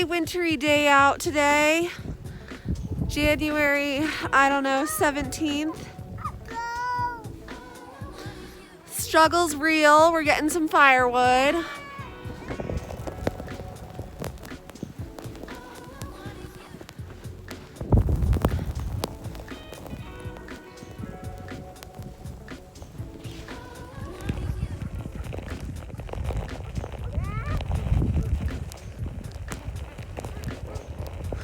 chilly, wintry day out today. January, I don't know, 17th. Struggle's real. We're getting some firewood.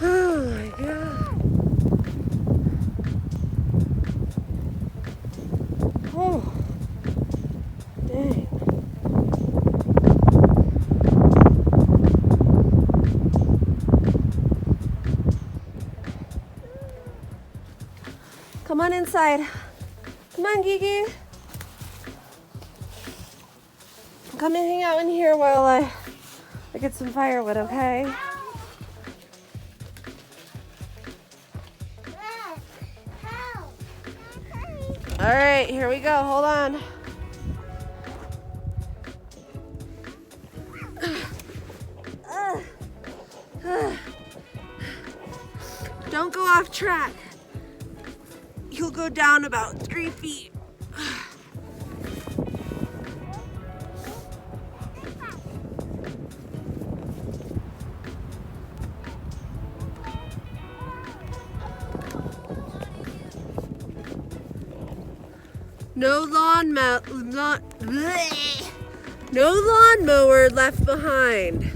Oh my God. Oh, dang. Come on inside. Come on, Gigi. Come and hang out in here while I get some firewood, okay? All right, here we go. Hold on. Don't go off track. You'll go down about 3 feet. No lawnmower left behind.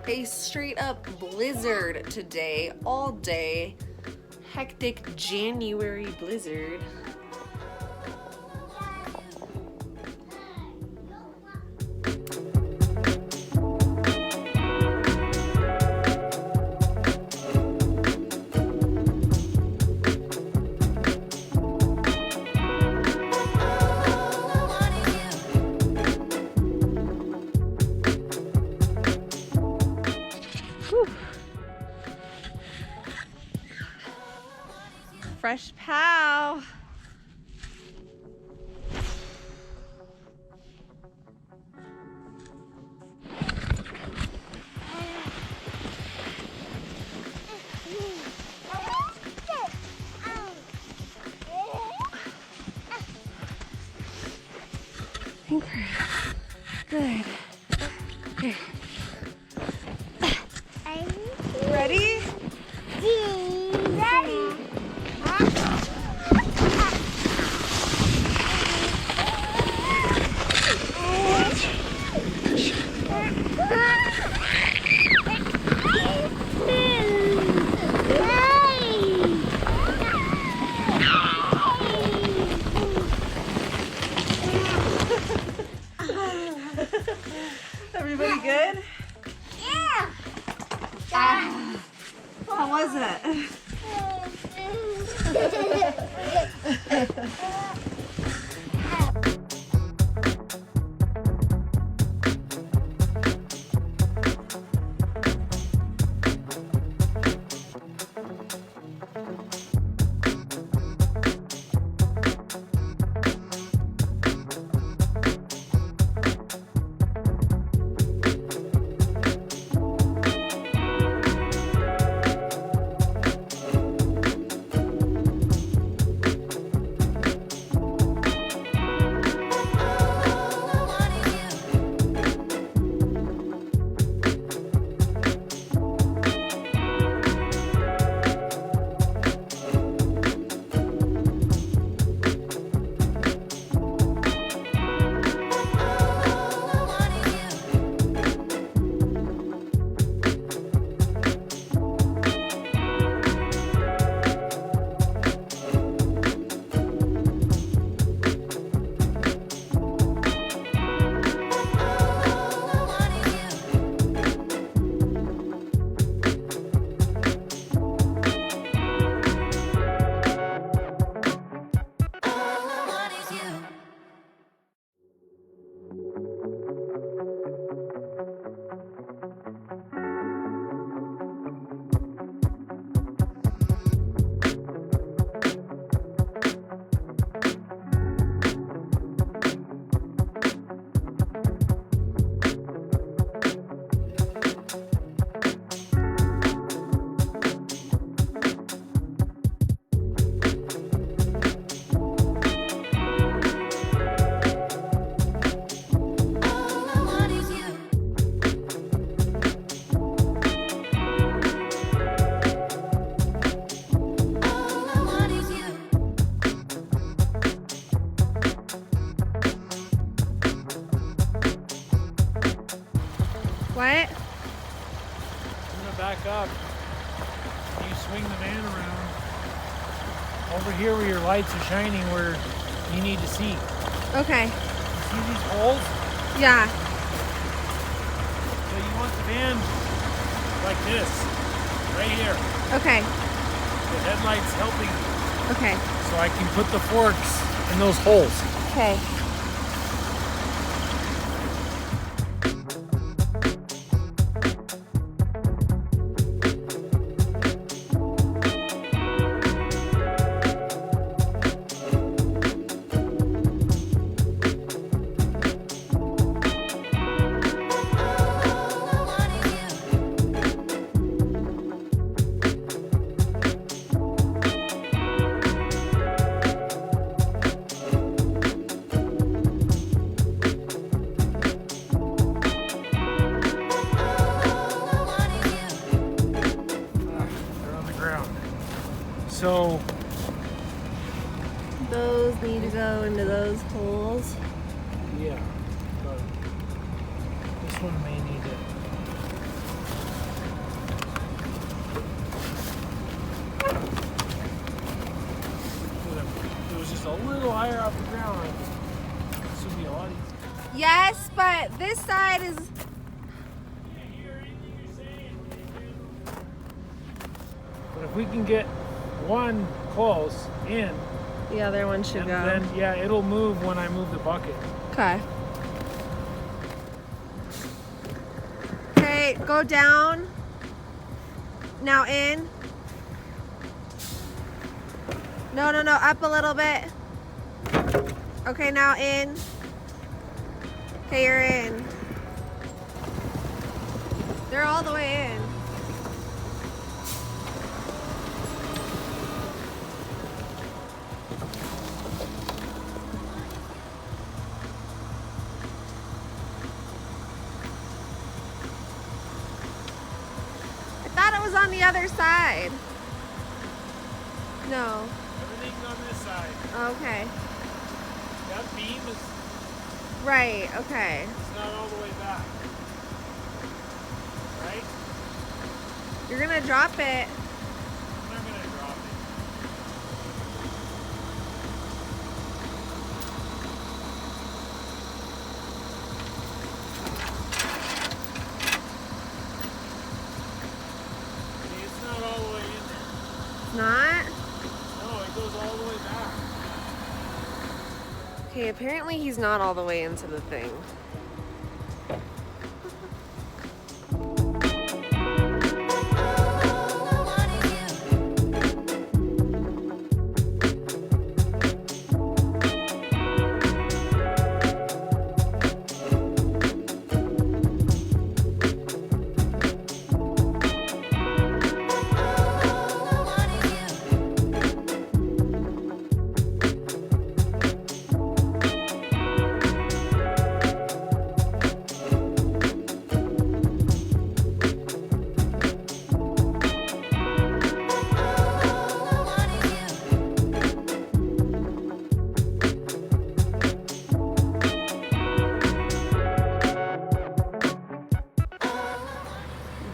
A straight up blizzard today, all day. Hectic January blizzard. Fresh pow. Good. Okay. Ready? Ready. good? Yeah. How was it? What? I'm gonna back up. You swing the van around. Over here where your lights are shining where you need to see. Okay. You see these holes? Yeah. So you want the van like this, right here. Okay. The headlights helping. Okay. So I can put the forks in those holes. Okay. So those need to go into those holes. yeah, but this one may need it. If it was just a little higher off the ground, this would be a lot easier. Yes, but this side is. But if we can get one close in, The other one should go. then yeah, it'll move when I move the bucket. Okay. Okay, go down. Now in. No, up a little bit. Okay, now in. Okay, you're in. They're all the way in. Was on the other side. No. Everything's on this side. Okay. That beam is right. Okay. It's not all the way back. Right? You're gonna drop it. I'm not gonna drop it. Okay, apparently he's not all the way into the thing.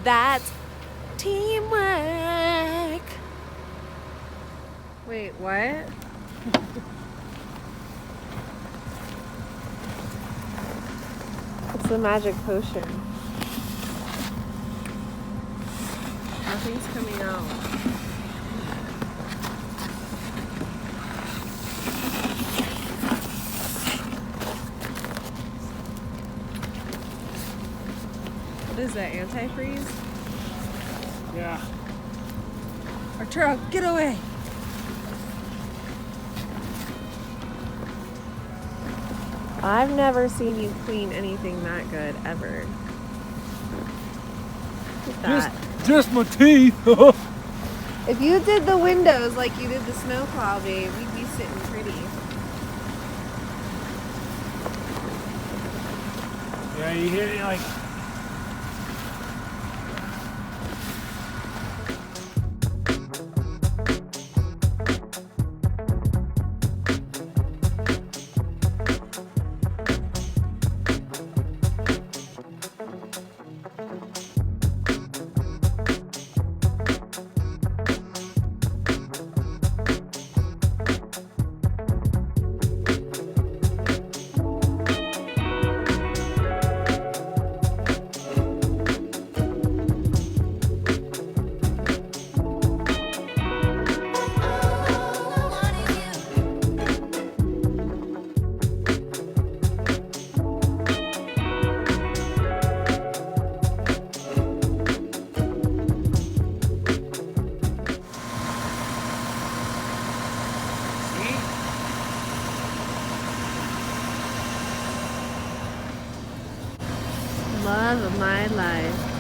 That's teamwork. Wait, what? It's the magic potion. Nothing's coming out. What is that, antifreeze? Yeah. Arturo, get away! I've never seen you clean anything that good, ever. Look at that. Just my teeth. If you did the windows like you did the snowplow, babe, we'd be sitting pretty. Yeah, you hit it like... Love of my life.